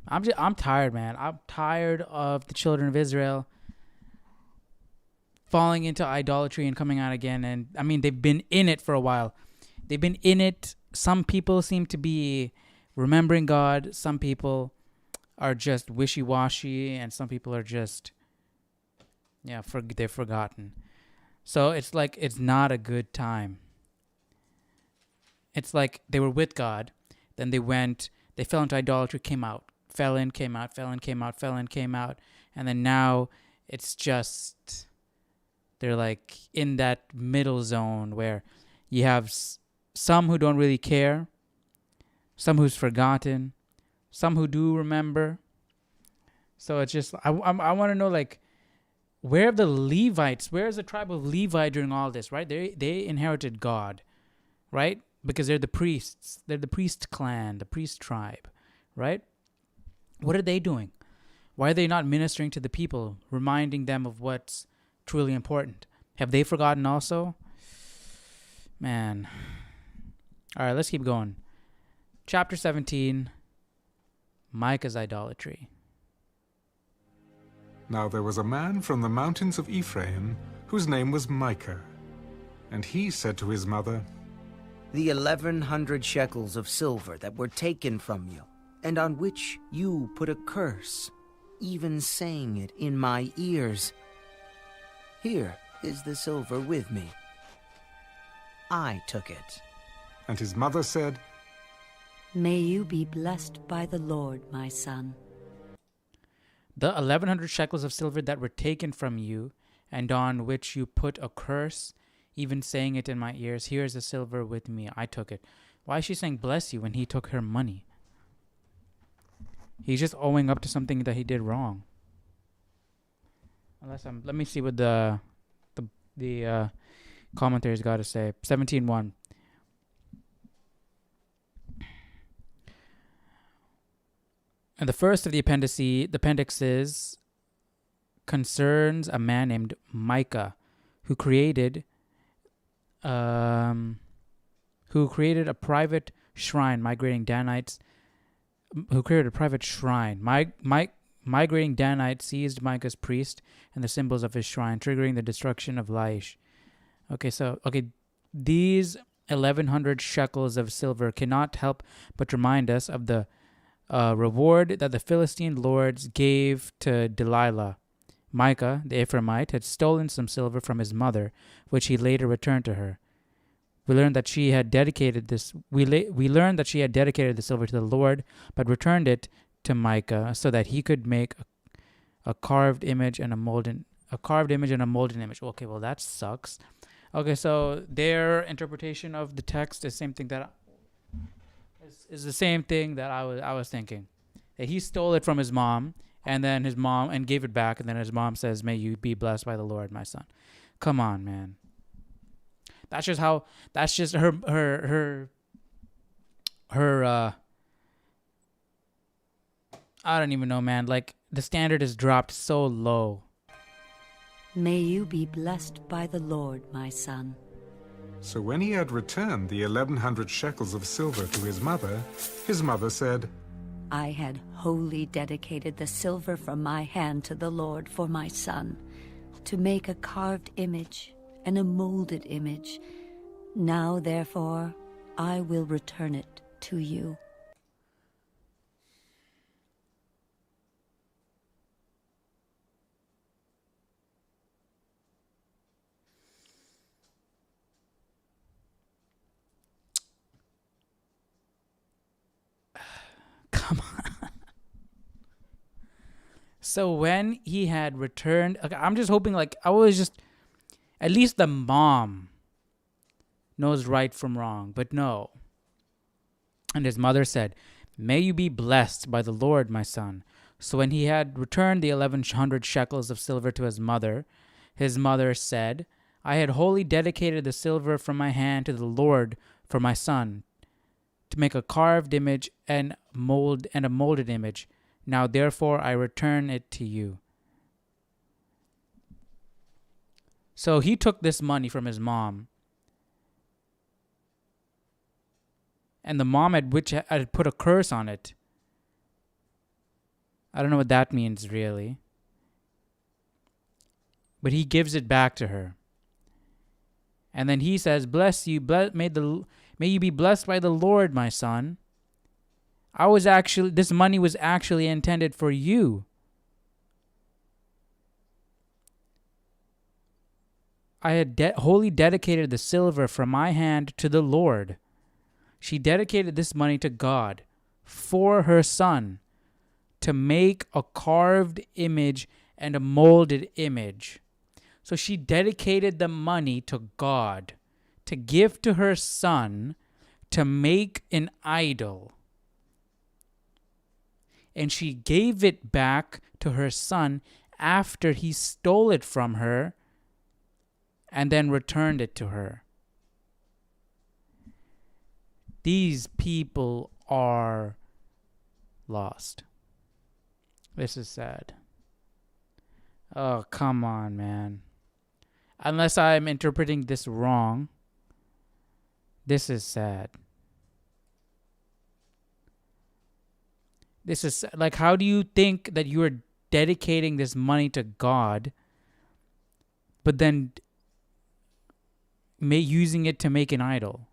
I'm tired, man. I'm tired of the children of Israel falling into idolatry and coming out again. And I mean, they've been in it for a while. They've been in it. Some people seem to be remembering God. Some people are just wishy-washy, and some people are just, they're forgotten. So it's like it's not a good time. It's like they were with God, then they fell into idolatry, came out, fell in, came out, fell in, came out, fell in, came out, and then now it's just they're like in that middle zone where you have some who don't really care, some who's forgotten, some who do remember. So it's just I want to know, like, where are the Levites? Where is the tribe of Levi during all this? Right? They inherited God, right? Because they're the priests. They're the priest clan, the priest tribe, right? What are they doing? Why are they not ministering to the people, reminding them of what's truly important? Have they forgotten also? Man. All right, let's keep going. Chapter 17, Micah's idolatry. Now there was a man from the mountains of Ephraim whose name was Micah. And he said to his mother, The 1,100 shekels of silver that were taken from you, and on which you put a curse, even saying it in my ears. Here is the silver with me. I took it. And his mother said, May you be blessed by the Lord, my son. The 1,100 shekels of silver that were taken from you, and on which you put a curse, even saying it in my ears, here is the silver with me, I took it. Why is she saying bless you when he took her money? He's just owing up to something that he did wrong. Let me see what the commentary's got to say. 17:1. And the first of the appendixes concerns a man named Micah, who created a private shrine, migrating Danites. Migrating Danites seized Micah's priest and the symbols of his shrine, triggering the destruction of Laish. These 1,100 shekels of silver cannot help but remind us of the reward that the Philistine lords gave to Delilah. Micah, the Ephraimite, had stolen some silver from his mother, which he later returned to her. We learned that she had dedicated this. We learned that she had dedicated the silver to the Lord, but returned it to Micah so that he could make a carved image and a molded image. Okay, well that sucks. Okay, so their interpretation of the text is the same thing that I was thinking. That he stole it from his mom, and then his mom and gave it back, and then his mom says, "May you be blessed by the Lord, my son." Come on, man. That's just her I don't even know, man. Like, the standard is dropped so low. May you be blessed by the Lord, my son. So when he had returned the 1,100 shekels of silver to his mother said, I had wholly dedicated the silver from my hand to the Lord for my son, to make a carved image and a molded image. Now, therefore, I will return it to you. Come on. So when he had returned, okay, I'm just hoping, like, at least the mom knows right from wrong, but no. And his mother said, May you be blessed by the Lord, my son. So when he had returned the 1,100 shekels of silver to his mother said, I had wholly dedicated the silver from my hand to the Lord for my son, to make a carved image and a molded image. Now therefore I return it to you. So he took this money from his mom, and the mom had put a curse on it. I don't know what that means really. But he gives it back to her. And then he says, "Bless you, may you be blessed by the Lord, my son. This money was actually intended for you. I had wholly dedicated the silver from my hand to the Lord." She dedicated this money to God for her son to make a carved image and a molded image. So she dedicated the money to God to give to her son to make an idol. And she gave it back to her son after he stole it from her and then returned it to her. These people are lost. This is sad. Oh, come on, man. Unless I'm interpreting this wrong, this is sad. This is like, how do you think that you are dedicating this money to God, but then using it to make an idol?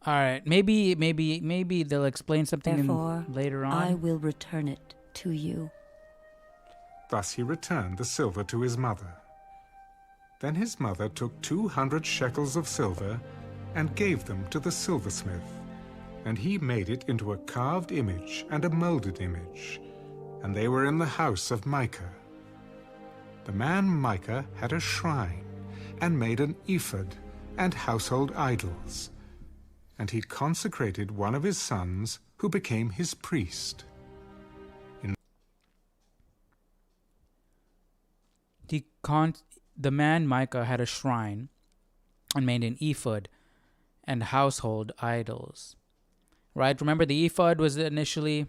All right, maybe they'll explain something Therefore, later on. I will return it to you. Thus he returned the silver to his mother. Then his mother took 200 shekels of silver and gave them to the silversmith, and he made it into a carved image and a molded image, and they were in the house of Micah. The man Micah had a shrine, and made an ephod and household idols, and he consecrated one of his sons, who became his priest. The man Micah had a shrine and made an ephod and household idols. Right? Remember, the ephod was initially...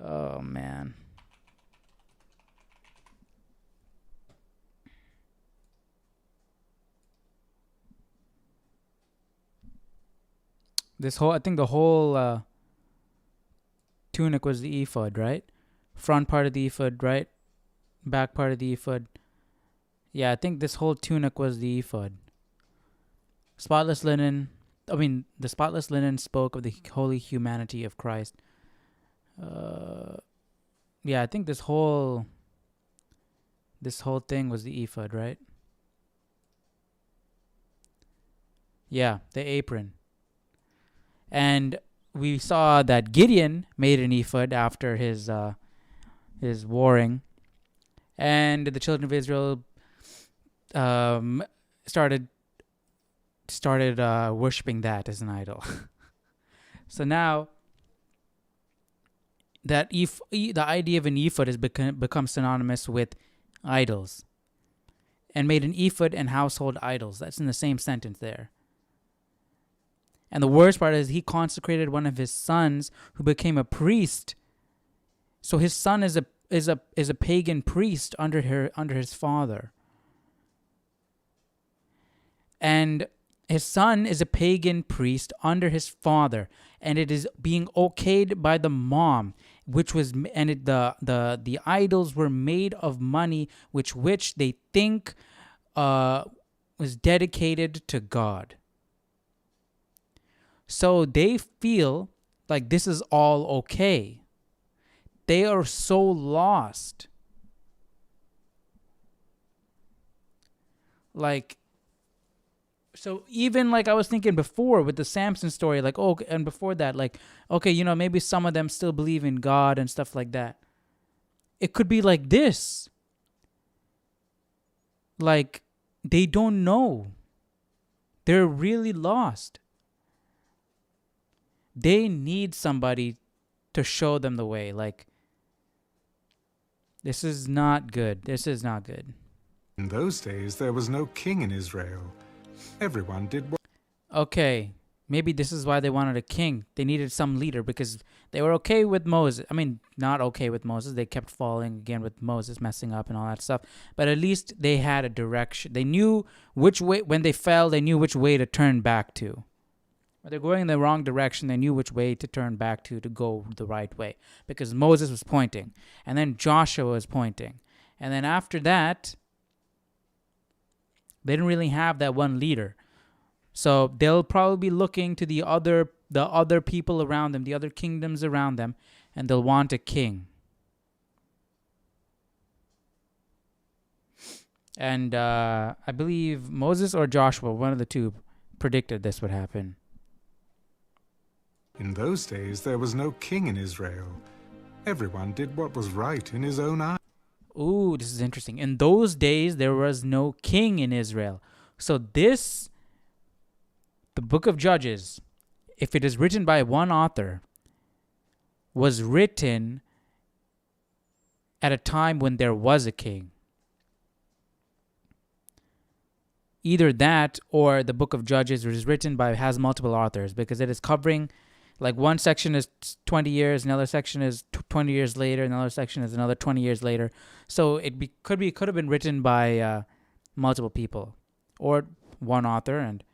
Oh, man. I think the whole tunic was the ephod, right? Front part of the ephod, right? Back part of the ephod. Yeah, I think this whole tunic was the ephod. The spotless linen spoke of the holy humanity of Christ. Yeah, I think this whole thing was the ephod, right? Yeah, the apron. And we saw that Gideon made an ephod after his warring, and the children of Israel started worshiping that as an idol. So now that the idea of an ephod has become synonymous with idols, and made an ephod and household idols. That's in the same sentence there. And the worst part is he consecrated one of his sons, who became a priest. So his son is a pagan priest under his father. And his son is a pagan priest under his father, and it is being okayed by the mom, the idols were made of money which they think was dedicated to God. So they feel like this is all okay. They are so lost. So even like I was thinking before with the Samson story, and before that, maybe some of them still believe in God and stuff like that. It could be like this. Like, they don't know. They're really lost. They need somebody to show them the way. Like, this is not good. This is not good. In those days, there was no king in Israel. Everyone did what... Okay. Maybe this is why they wanted a king. They needed some leader because they were okay with Moses. I mean, not okay with Moses. They kept falling again with Moses messing up and all that stuff. But at least they had a direction. They knew which way, when they fell, they knew which way to turn back to. When they're going in the wrong direction, they knew which way to turn back to go the right way. Because Moses was pointing. And then Joshua was pointing. And then after that, they didn't really have that one leader. So they'll probably be looking to the other people around them, the other kingdoms around them, and they'll want a king. And I believe Moses or Joshua, one of the two, predicted this would happen. In those days there was no king in Israel. Everyone did what was right in his own eyes. Ooh, this is interesting. In those days there was no king in Israel. So this, the book of Judges, if it is written by one author, was written at a time when there was a king. Either that or the book of Judges has multiple authors, because it is covering, like, one section is 20 years, another section is 20 years later, another section is another 20 years later. So could have been written by multiple people or one author, and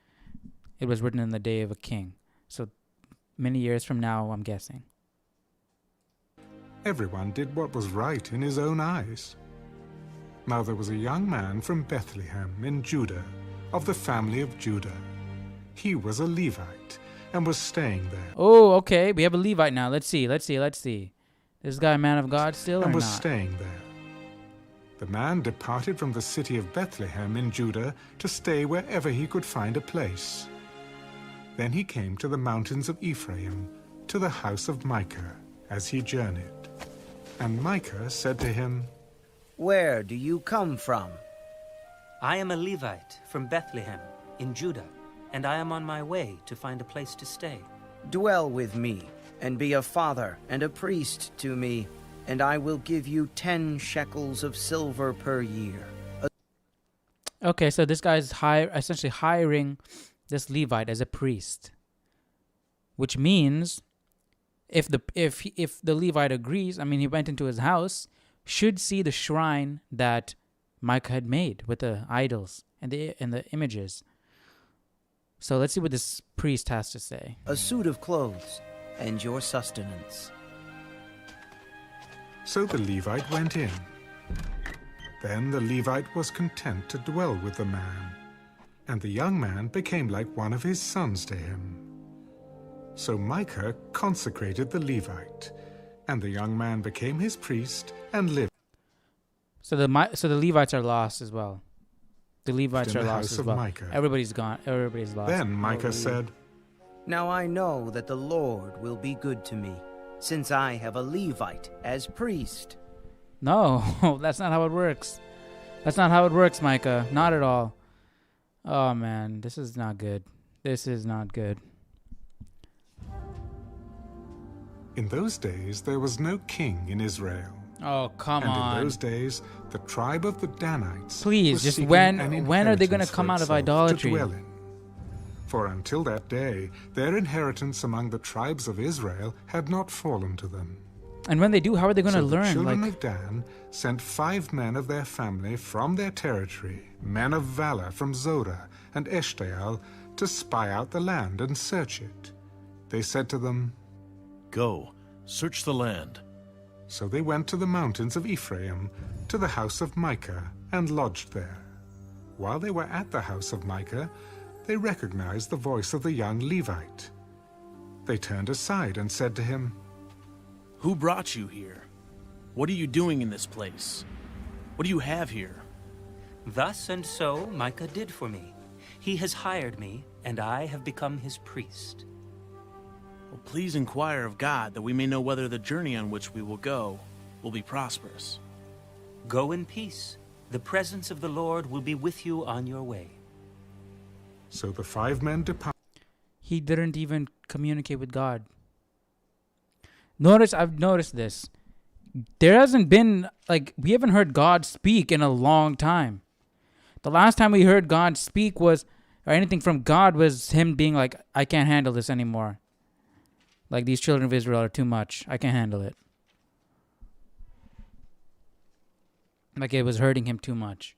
it was written in the day of a king. So many years from now, I'm guessing. Everyone did what was right in his own eyes. Now there was a young man from Bethlehem in Judah, of the family of Judah. He was a Levite and was staying there. Oh, okay. We have a Levite now. Let's see. This guy a man of God still, and or was not? staying there. The man departed from the city of Bethlehem in Judah to stay wherever he could find a place. Then he came to the mountains of Ephraim, to the house of Micah, as he journeyed. And Micah said to him, Where do you come from? I am a Levite from Bethlehem in Judah, and I am on my way to find a place to stay. Dwell with me, and be a father and a priest to me, and I will give you 10 shekels of silver per year. Okay, so this guy's essentially hiring this Levite as a priest, which means if the Levite agrees, I mean, he went into his house, should see the shrine that Micah had made with the idols and the images. So let's see what this priest has to say. A suit of clothes and your sustenance. So the Levite went in. Then the Levite was content to dwell with the man, and the young man became like one of his sons to him. So Micah consecrated the Levite, and the young man became his priest and lived. So the Levites are lost as well. The Levites in are the lost house as of well. Micah. Everybody's gone. Everybody's lost. Then Micah said, Now I know that the Lord will be good to me, since I have a Levite as priest. No, that's not how it works. That's not how it works, Micah. Not at all. Oh, man. This is not good. This is not good. In those days there was no king in Israel. Oh, come and on. in those days the tribe of the Danites Please, was just seeking when an are they going to inheritance come for out of itself idolatry? to dwell in. For until that day their inheritance among the tribes of Israel had not fallen to them. And when they do, how are they going to So the learn? children of Dan sent 5 men of their family from their territory, men of valor from Zorah and Eshtaol, to spy out the land and search it. They said to them, Go, search the land. So they went to the mountains of Ephraim, to the house of Micah, and lodged there. While they were at the house of Micah, they recognized the voice of the young Levite. They turned aside and said to him, Who brought you here? What are you doing in this place? What do you have here? Thus and so Micah did for me. He has hired me, and I have become his priest. Well, please inquire of God that we may know whether the journey on which we will go will be prosperous. Go in peace. The presence of the Lord will be with you on your way. So the 5 men departed. He didn't even communicate with God. I've noticed this. There hasn't been, we haven't heard God speak in a long time. The last time we heard God speak was or anything from God was him being like, I can't handle this anymore. Like, these children of Israel are too much. I can't handle it. Like, it was hurting him too much.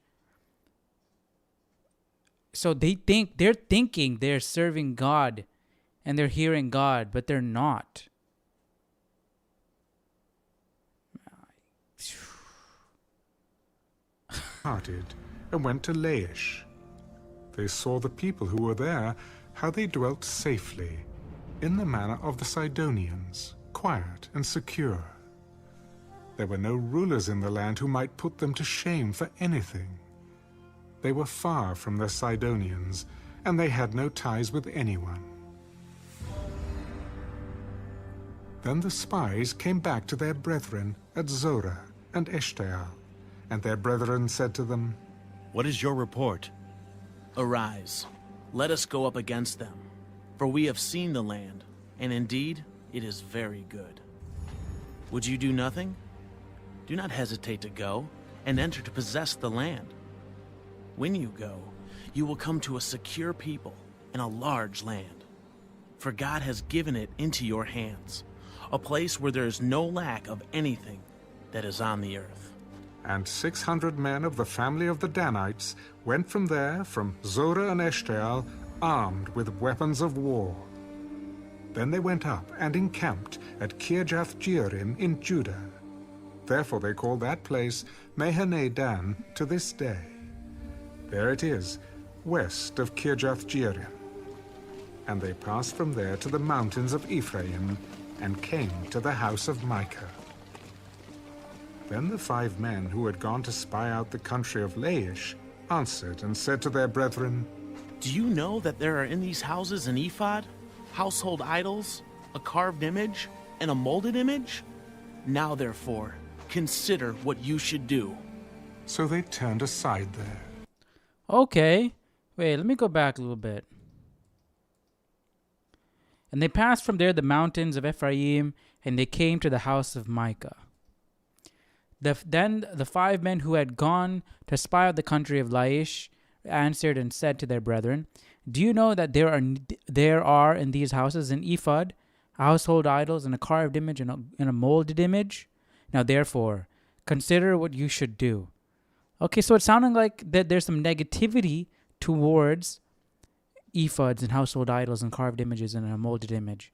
So they're thinking they're serving God and they're hearing God, but they're not. Departed and went to Laish. They saw the people who were there, how they dwelt safely, in the manner of the Sidonians, quiet and secure. There were no rulers in the land who might put them to shame for anything. They were far from the Sidonians, and they had no ties with anyone. Then the spies came back to their brethren at Zorah and Eshtaol, and their brethren said to them, What is your report? Arise, let us go up against them, for we have seen the land, and indeed it is very good. Would you do nothing? Do not hesitate to go and enter to possess the land. When you go, you will come to a secure people and a large land, for God has given it into your hands, a place where there is no lack of anything that is on the earth. And 600 men of the family of the Danites went from there, from Zorah and Eshtaol, armed with weapons of war. Then they went up and encamped at Kirjath-jearim in Judah. Therefore they call that place Mahane Dan to this day. There it is, west of Kirjath-jearim. And they passed from there to the mountains of Ephraim, and came to the house of Micah. Then the 5 men who had gone to spy out the country of Laish answered and said to their brethren, Do you know that there are in these houses an ephod, household idols, a carved image, and a molded image? Now therefore, consider what you should do. So they turned aside there. Okay. Wait, let me go back a little bit. And they passed from there the mountains of Ephraim, and they came to the house of Micah. Then the 5 men who had gone to spy out the country of Laish answered and said to their brethren, Do you know that there are in these houses an ephod, household idols, and a carved image and a molded image? Now therefore, consider what you should do. Okay, so it's sounding like that there's some negativity towards ephods and household idols and carved images and a molded image.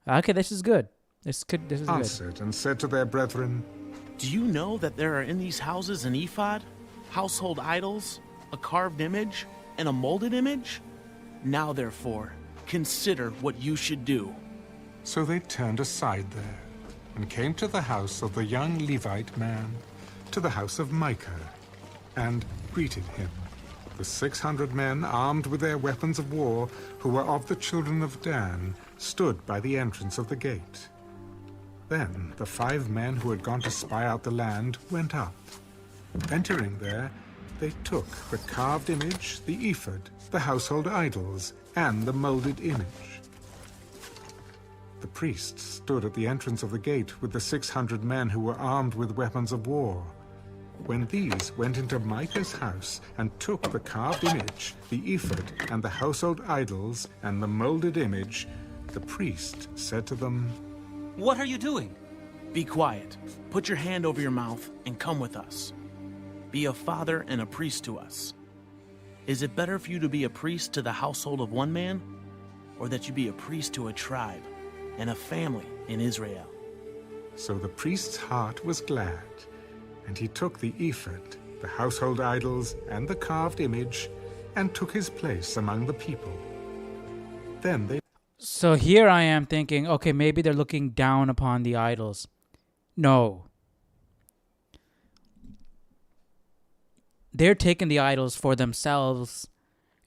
Okay, this is good. This is Answered and said to their brethren, Do you know that there are in these houses an ephod, household idols, a carved image, and a molded image? Now therefore, consider what you should do. So they turned aside there, and came to the house of the young Levite man, to the house of Micah, and greeted him. The 600 men armed with their weapons of war, who were of the children of Dan, stood by the entrance of the gate. Then the 5 men who had gone to spy out the land went up. Entering there, they took the carved image, the ephod, the household idols, and the molded image. The priests stood at the entrance of the gate with the 600 men who were armed with weapons of war. When these went into Micah's house and took the carved image, the ephod, and the household idols, and the molded image, the priest said to them, What are you doing? Be quiet, put your hand over your mouth, and come with us. Be a father and a priest to us. Is it better for you to be a priest to the household of one man, or that you be a priest to a tribe and a family in Israel? So the priest's heart was glad, and he took the ephod, the household idols, and the carved image, and took his place among the people. Then they... So here I am thinking, okay, maybe they're looking down upon the idols. No. They're taking the idols for themselves,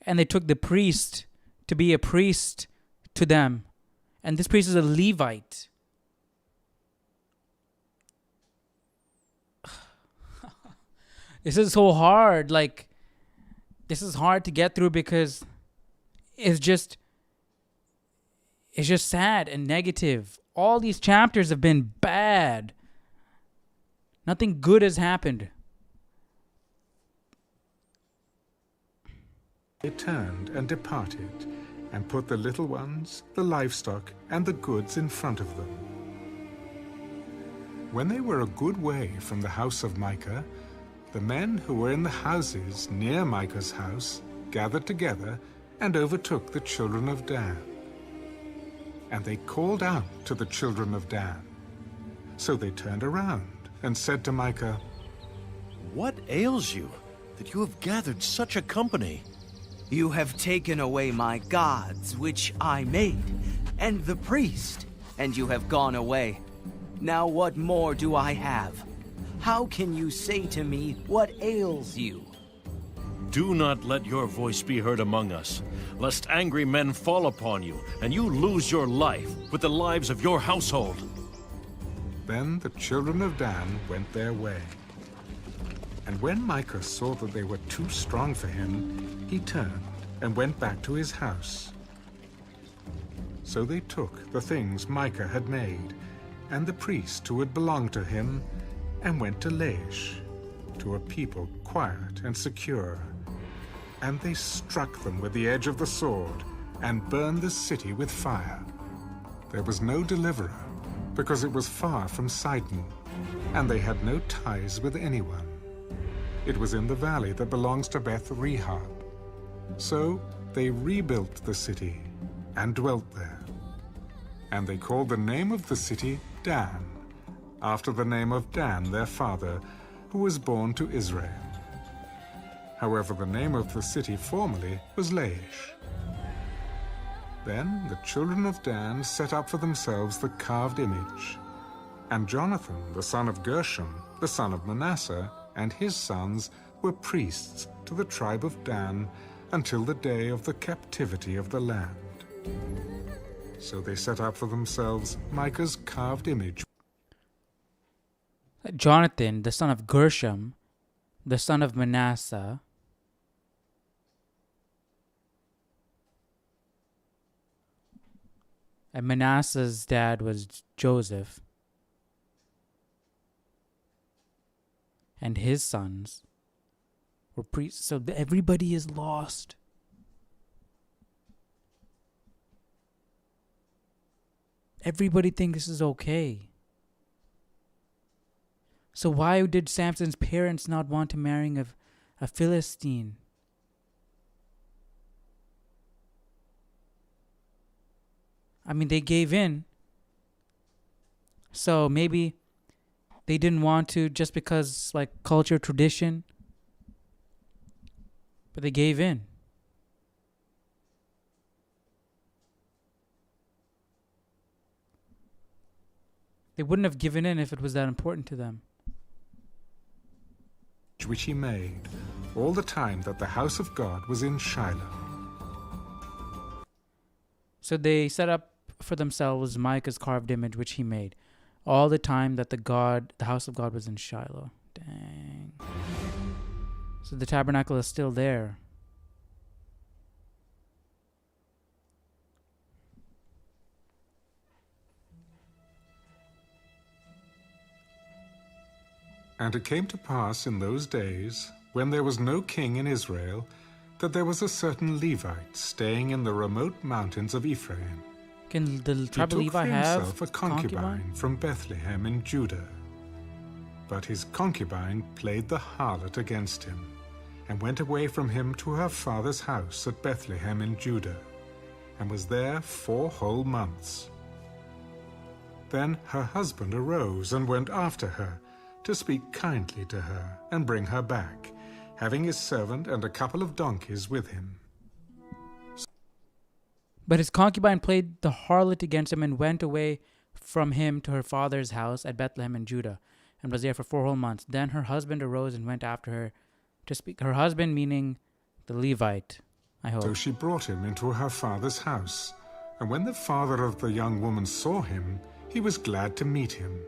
and they took the priest to be a priest to them. And this priest is a Levite. This is so hard. Like, this is hard to get through because it's just sad and negative. All these chapters have been bad. Nothing good has happened. They turned and departed, and put the little ones, the livestock, and the goods in front of them. When they were a good way from the house of Micah, the men who were in the houses near Micah's house gathered together and overtook the children of Dan. And they called out to the children of Dan. So they turned around and said to Micah, What ails you, that you have gathered such a company? You have taken away my gods, which I made, and the priest, and you have gone away. Now what more do I have? How can you say to me, what ails you? Do not let your voice be heard among us, lest angry men fall upon you, and you lose your life with the lives of your household. Then the children of Dan went their way. And when Micah saw that they were too strong for him, he turned and went back to his house. So they took the things Micah had made, and the priest who had belonged to him, and went to Laish, to a people quiet and secure. And they struck them with the edge of the sword, and burned the city with fire. There was no deliverer, because it was far from Sidon, and they had no ties with anyone. It was in the valley that belongs to Beth Rehob. So they rebuilt the city, and dwelt there. And they called the name of the city Dan, after the name of Dan their father, who was born to Israel. However, the name of the city formerly was Laish. Then the children of Dan set up for themselves the carved image. And Jonathan, the son of Gershom, the son of Manasseh, and his sons were priests to the tribe of Dan until the day of the captivity of the land. So they set up for themselves Micah's carved image. Jonathan, the son of Gershom, the son of Manasseh, and Manasseh's dad was Joseph, and his sons were priests. So everybody is lost. Everybody thinks this is okay. So why did Samson's parents not want him marrying a Philistine? I mean, they gave in. So maybe they didn't want to just because, like, culture, tradition. But they gave in. They wouldn't have given in if it was that important to them. Which he made all the time that the house of God was in Shiloh. So they set up for themselves Micah's carved image, which he made, all the time that the house of God was in Shiloh. Dang. So the tabernacle is still there. And it came to pass in those days, when there was no king in Israel, that there was a certain Levite staying in the remote mountains of Ephraim. Can the tribe of He took Levi for have himself a concubine from Bethlehem in Judah. But his concubine played the harlot against him, and went away from him to her father's house at Bethlehem in Judah, and was there 4 whole months. Then her husband arose and went after her, to speak kindly to her and bring her back, having his servant and a couple of donkeys with him. But his concubine played the harlot against him and went away from him to her father's house at Bethlehem in Judah, and was there for 4 whole months. Then her husband arose and went after her to speak. Her husband meaning the Levite, I hope. So she brought him into her father's house, and when the father of the young woman saw him, he was glad to meet him.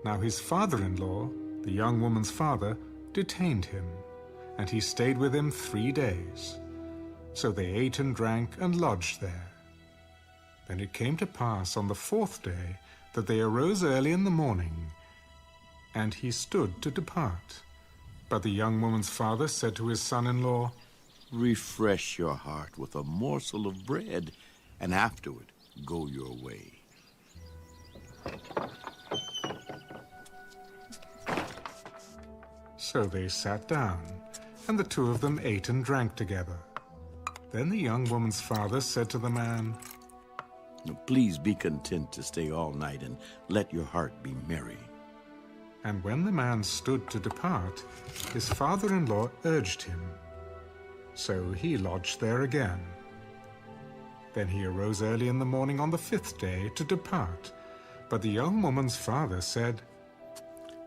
Now his father-in-law, the young woman's father, detained him, and he stayed with him 3 days. So they ate and drank and lodged there. Then it came to pass on the 4th day that they arose early in the morning, and he stood to depart. But the young woman's father said to his son-in-law, Refresh your heart with a morsel of bread, and afterward go your way. So they sat down, and the two of them ate and drank together. Then the young woman's father said to the man, Please be content to stay all night, and let your heart be merry. And when the man stood to depart, his father-in-law urged him. So he lodged there again. Then he arose early in the morning on the 5th day to depart. But the young woman's father said,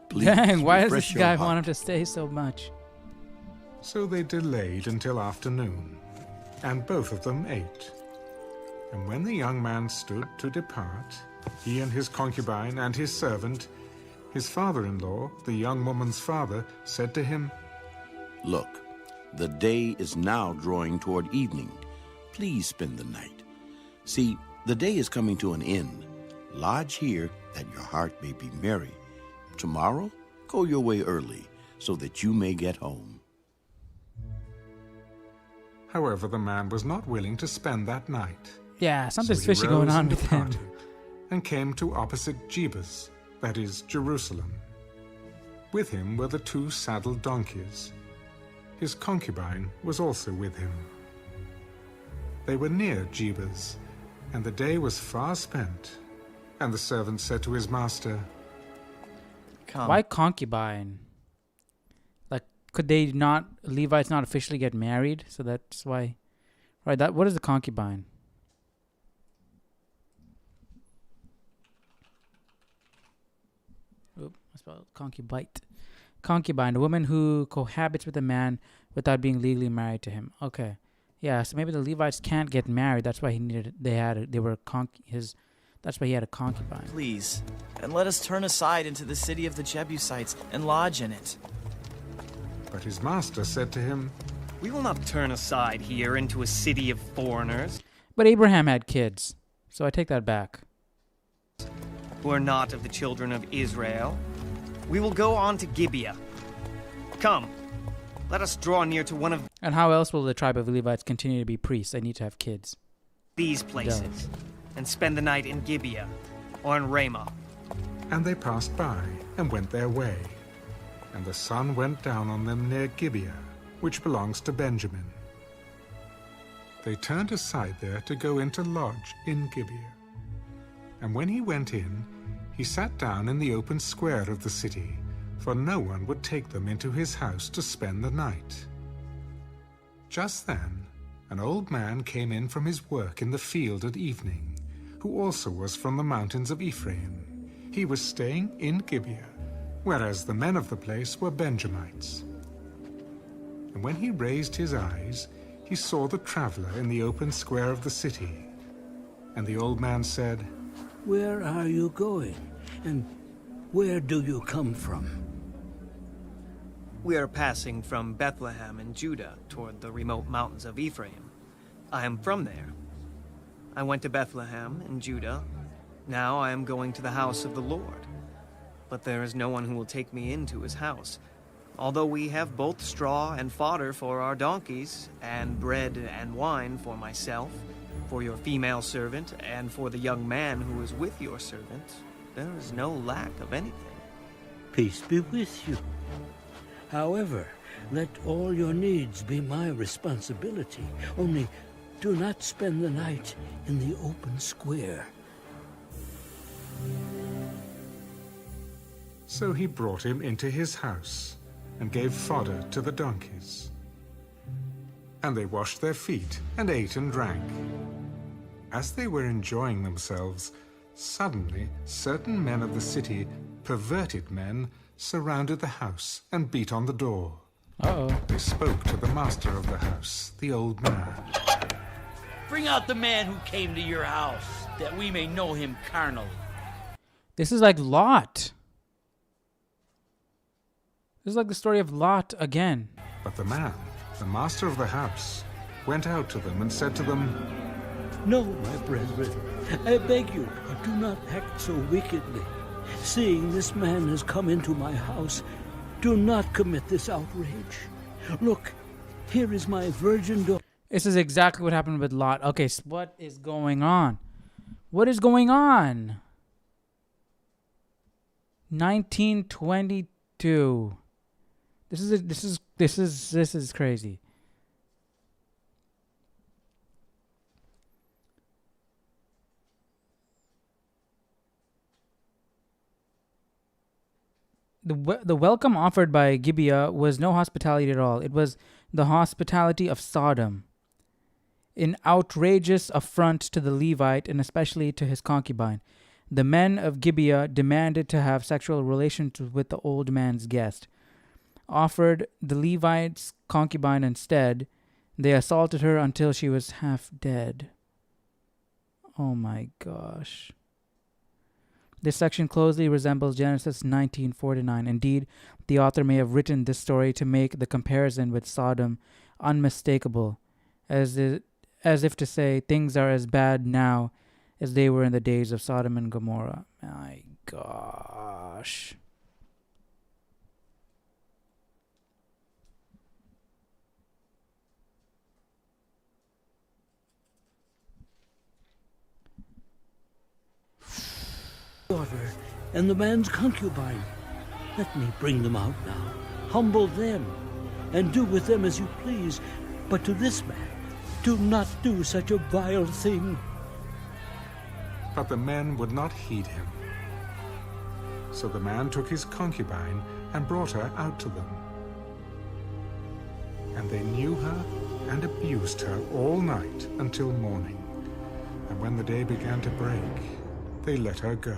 Please, Dang, why does refresh this your guy heart. want him to stay so much? So they delayed until afternoon, and both of them ate. And when the young man stood to depart, he and his concubine and his servant, his father-in-law, the young woman's father, said to him, Look, the day is now drawing toward evening. Please spend the night. See, the day is coming to an end. Lodge here that your heart may be merry. Tomorrow, go your way early, so that you may get home. However, the man was not willing to spend that night. Yeah, something's So he fishy going rose on and with him. departed, and came to opposite Jebus, that is, Jerusalem. With him were the 2 saddled donkeys. His concubine was also with him. They were near Jebus, and the day was far spent. And the servant said to his master, Come. Why concubine? Like, could they not, Levites not officially get married? So that's why. Right, what is the concubine? Oop, I spelled concubite. Concubine, a woman who cohabits with a man without being legally married to him. Okay. Yeah, so maybe the Levites can't get married. That's why that's why he had a concubine. Please, and let us turn aside into the city of the Jebusites and lodge in it. But his master said to him, We will not turn aside here into a city of foreigners But Abraham had kids, so I take that back. who are not of the children of Israel. We will go on to Gibeah. Come, let us draw near to one of And how else will the tribe of Levites continue to be priests? They need to have kids. these places and spend the night in Gibeah or in Ramah. And they passed by and went their way. And the sun went down on them near Gibeah, which belongs to Benjamin. They turned aside there to go in to lodge in Gibeah. And when he went in, he sat down in the open square of the city, for no one would take them into his house to spend the night. Just then, an old man came in from his work in the field at evening, who also was from the mountains of Ephraim. He was staying in Gibeah, whereas the men of the place were Benjamites. And when he raised his eyes, he saw the traveler in the open square of the city. And the old man said, Where are you going, and where do you come from? We are passing from Bethlehem in Judah toward the remote mountains of Ephraim. I am from there. I went to Bethlehem in Judah. Now I am going to the house of the Lord. But there is no one who will take me into his house, although we have both straw and fodder for our donkeys, and bread and wine for myself, for your female servant, and for the young man who is with your servant. There is no lack of anything. Peace be with you. However, let all your needs be my responsibility. Only do not spend the night in the open square. So he brought him into his house, and gave fodder to the donkeys. And they washed their feet, and ate and drank. As they were enjoying themselves, suddenly certain men of the city, perverted men, surrounded the house and beat on the door. Uh-oh. They spoke to the master of the house, the old man. Bring out the man who came to your house, that we may know him carnally. This is like Lot. This is like the story of Lot again. But the man, the master of the house, went out to them and said to them, No, my brethren, I beg you, do not act so wickedly. Seeing this man has come into my house, do not commit this outrage. Look, Here is my virgin daughter. This is exactly what happened with Lot. Okay, so what is going on? What is going on? 1922. This is crazy. The welcome offered by Gibeah was no hospitality at all. It was the hospitality of Sodom. An outrageous affront to the Levite and especially to his concubine. The men of Gibeah demanded to have sexual relations with the old man's guest. Offered the Levite's concubine instead. They assaulted her until she was half dead. Oh my gosh. This section closely resembles Genesis 19:4-9. Indeed, the author may have written this story to make the comparison with Sodom unmistakable, as if to say things are as bad now as they were in the days of Sodom and Gomorrah. My gosh. Daughter and the man's concubine. Let me bring them out now. Humble them, and do with them as you please. But to this man, do not do such a vile thing. But the men would not heed him. So the man took his concubine and brought her out to them. And they knew her and abused her all night until morning. And when the day began to break, they let her go.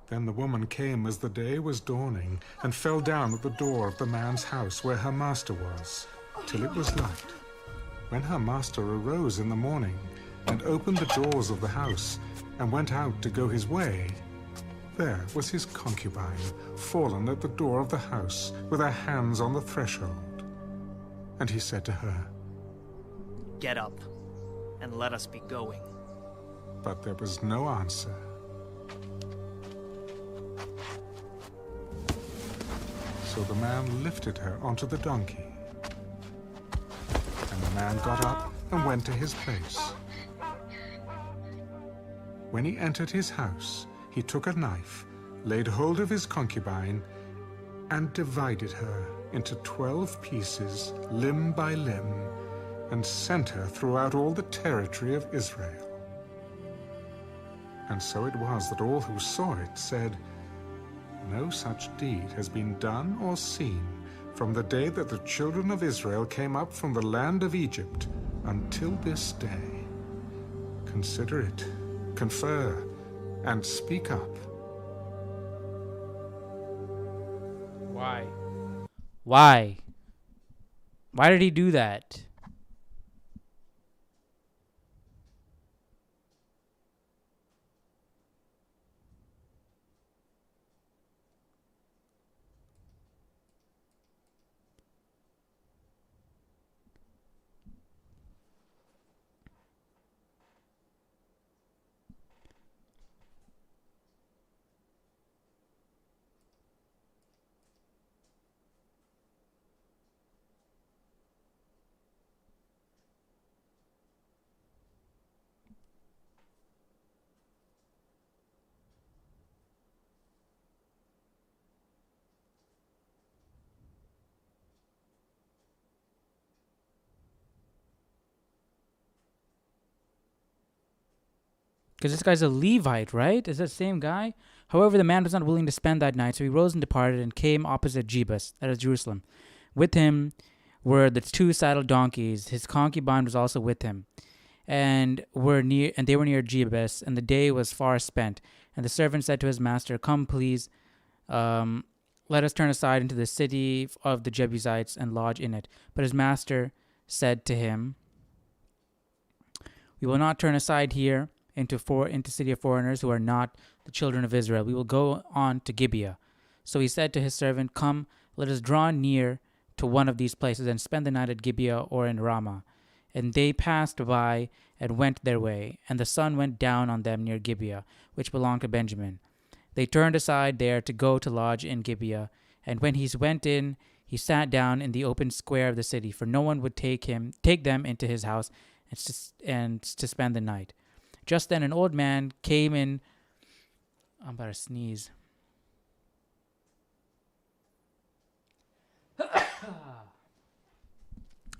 Then the woman came as the day was dawning and fell down at the door of the man's house where her master was, till it was light. When her master arose in the morning and opened the doors of the house and went out to go his way, there was his concubine fallen at the door of the house with her hands on the threshold. And he said to her, "Get up, and let us be going." But there was no answer. So the man lifted her onto the donkey. And the man got up and went to his place. When he entered his house, he took a knife, laid hold of his concubine, and divided her into 12 pieces, limb by limb, and sent her throughout all the territory of Israel. And so it was that all who saw it said, "No such deed has been done or seen from the day that the children of Israel came up from the land of Egypt until this day. Consider it, confer, and speak up." Why? Why? Why did he do that? Because this guy's a Levite, right? Is that the same guy? However, the man was not willing to spend that night, so he rose and departed and came opposite Jebus, that is Jerusalem. With him were the 2 saddled donkeys. His concubine was also with him. And they were near Jebus, and the day was far spent. And the servant said to his master, "Come, please, let us turn aside into the city of the Jebusites and lodge in it." But his master said to him, "We will not turn aside here into city of foreigners who are not the children of Israel. We will go on to Gibeah." So he said to his servant, "Come, let us draw near to one of these places and spend the night at Gibeah or in Ramah." And they passed by and went their way, and the sun went down on them near Gibeah, which belonged to Benjamin. They turned aside there to go to lodge in Gibeah, and when he went in, he sat down in the open square of the city, for no one would take them into his house and to spend the night. Just then an old man came in. I'm about to sneeze.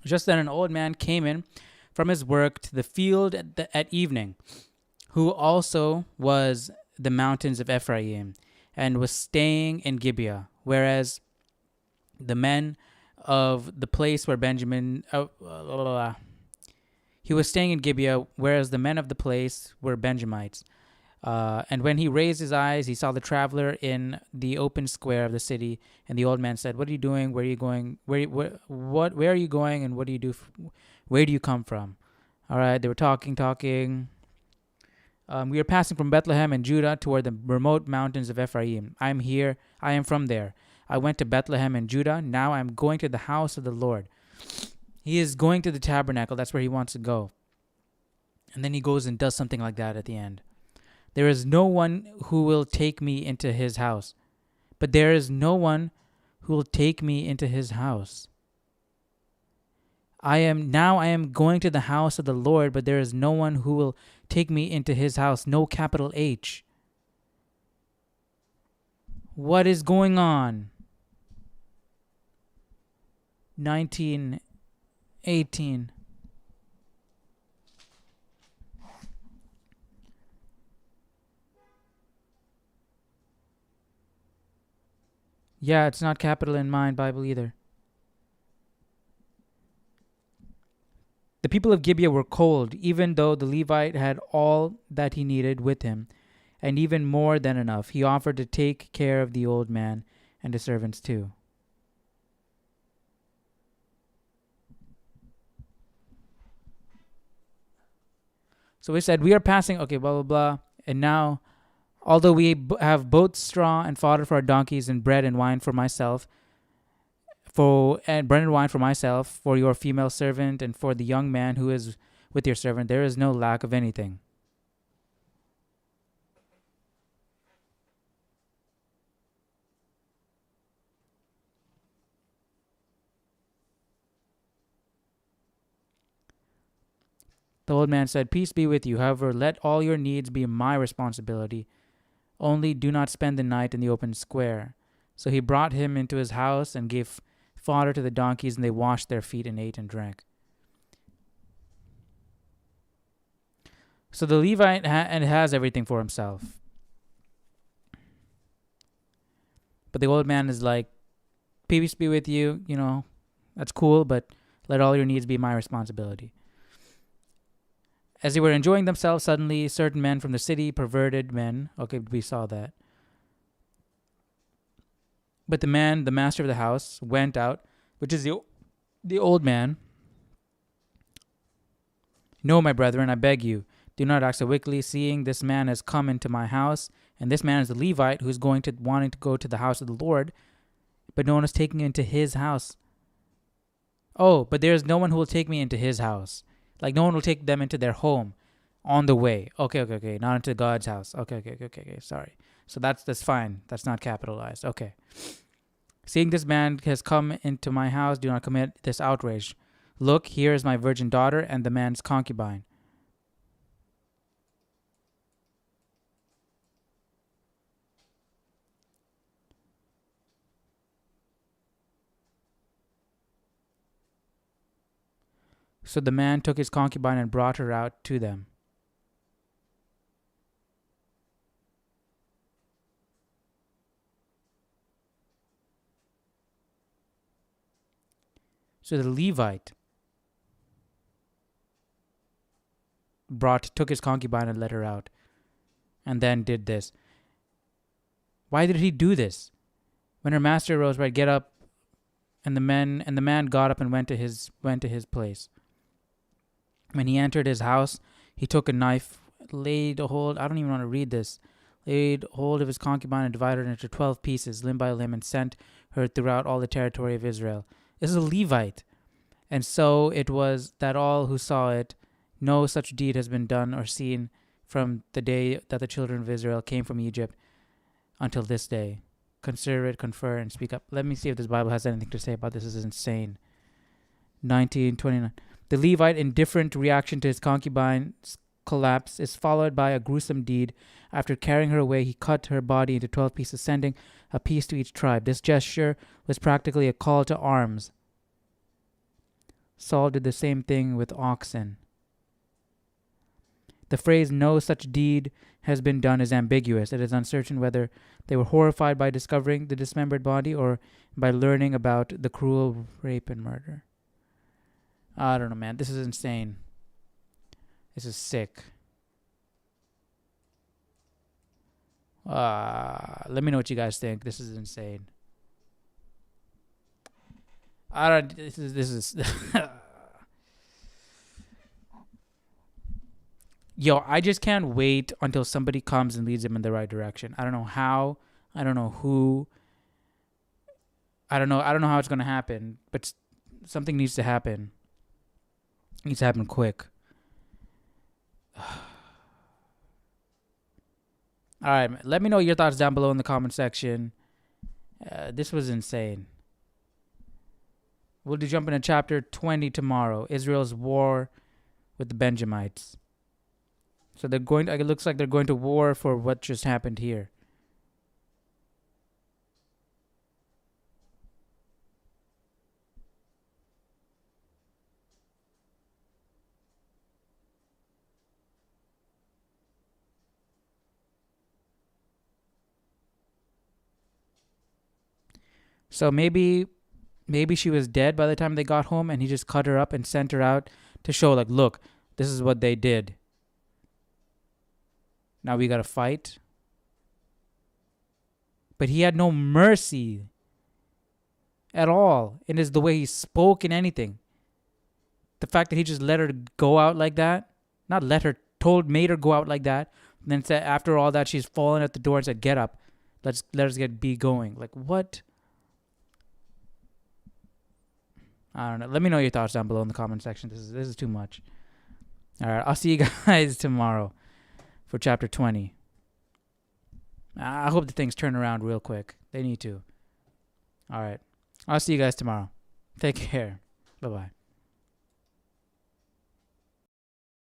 Just then an old man came in from his work to the field at evening, who also was the mountains of Ephraim, and was staying in Gibeah, whereas the men of the place where he was staying in Gibeah, whereas the men of the place were Benjamites. And when he raised his eyes, he saw the traveler in the open square of the city. And the old man said, "What are you doing? Where are you going? Where are you going? And what do you do? Where do you come from?" All right, they were talking. We are passing from Bethlehem and Judah toward the remote mountains of Ephraim. I am here. I am from there. I went to Bethlehem and Judah. Now I am going to the house of the Lord. He is going to the tabernacle. That's where he wants to go. And then he goes and does something like that at the end. There is no one who will take me into his house. But there is no one who will take me into his house. I am going to the house of the Lord, but there is no one who will take me into his house. No capital H. What is going on? 19:18. Yeah, it's not capital in my Bible either. The people of Gibeah were cold, even though the Levite had all that he needed with him, and even more than enough. He offered to take care of the old man and his servants too. So we said, we are passing, okay, blah, blah, blah. And now, although we have both straw and fodder for our donkeys and bread and wine for myself, for your female servant and for the young man who is with your servant, there is no lack of anything. The old man said, "Peace be with you. However, let all your needs be my responsibility. Only do not spend the night in the open square." So he brought him into his house and gave fodder to the donkeys, and they washed their feet and ate and drank. So the Levite has everything for himself. But the old man is like, "Peace be with you. That's cool, but let all your needs be my responsibility." As they were enjoying themselves, suddenly certain men from the city, perverted men, okay, we saw that. But the master of the house, went out, which is the old man. "No, my brethren, I beg you, do not act so wickedly, seeing this man has come into my house, and this man is the Levite who is wanting to go to the house of the Lord, but no one is taking him into his house." Oh, but there is no one who will take me into his house. Like, no one will take them into their home on the way. Okay. Not into God's house. Okay. Sorry. So that's fine. That's not capitalized. Okay. "Seeing this man has come into my house, do not commit this outrage. Look, here is my virgin daughter and the man's concubine." So the man took his concubine and brought her out to them. So the Levite took his concubine and led her out, and then did this. Why did he do this? When her master arose, right, get up, and the man got up and went to his place. When he entered his house, he took a knife, laid hold of his concubine and divided her into 12 pieces, limb by limb, and sent her throughout all the territory of Israel. This is a Levite. And so it was that all who saw it, no such deed has been done or seen from the day that the children of Israel came from Egypt until this day. consider it, confer, and speak up. Let me see if this Bible has anything to say about this. This is insane. 19:29. The Levite, indifferent reaction to his concubine's collapse, is followed by a gruesome deed. After carrying her away, he cut her body into 12 pieces, sending a piece to each tribe. This gesture was practically a call to arms. Saul did the same thing with oxen. The phrase "no such deed has been done" is ambiguous. It is uncertain whether they were horrified by discovering the dismembered body or by learning about the cruel rape and murder. I don't know, man. This is insane. This is sick. Let me know what you guys think. This is insane. I don't. This is. Yo, I just can't wait until somebody comes and leads them in the right direction. I don't know how. I don't know who. I don't know how it's gonna happen. But something needs to happen. It needs to happen quick. All right, let me know your thoughts down below in the comment section. This was insane. We'll jump into chapter 20 tomorrow. Israel's war with the Benjamites. So they're going. It looks like they're going to war for what just happened here. So maybe she was dead by the time they got home, and he just cut her up and sent her out to show, like, look, this is what they did. Now we gotta fight. But he had no mercy at all in the way he spoke and anything. The fact that he just let her go out like that, not let her, made her go out like that, and then said after all that she's fallen at the door and said, "Get up, let us be going." Like, what? I don't know. Let me know your thoughts down below in the comment section. This is too much. All right, I'll see you guys tomorrow for chapter 20. I hope the things turn around real quick. They need to. All right. I'll see you guys tomorrow. Take care. Bye-bye.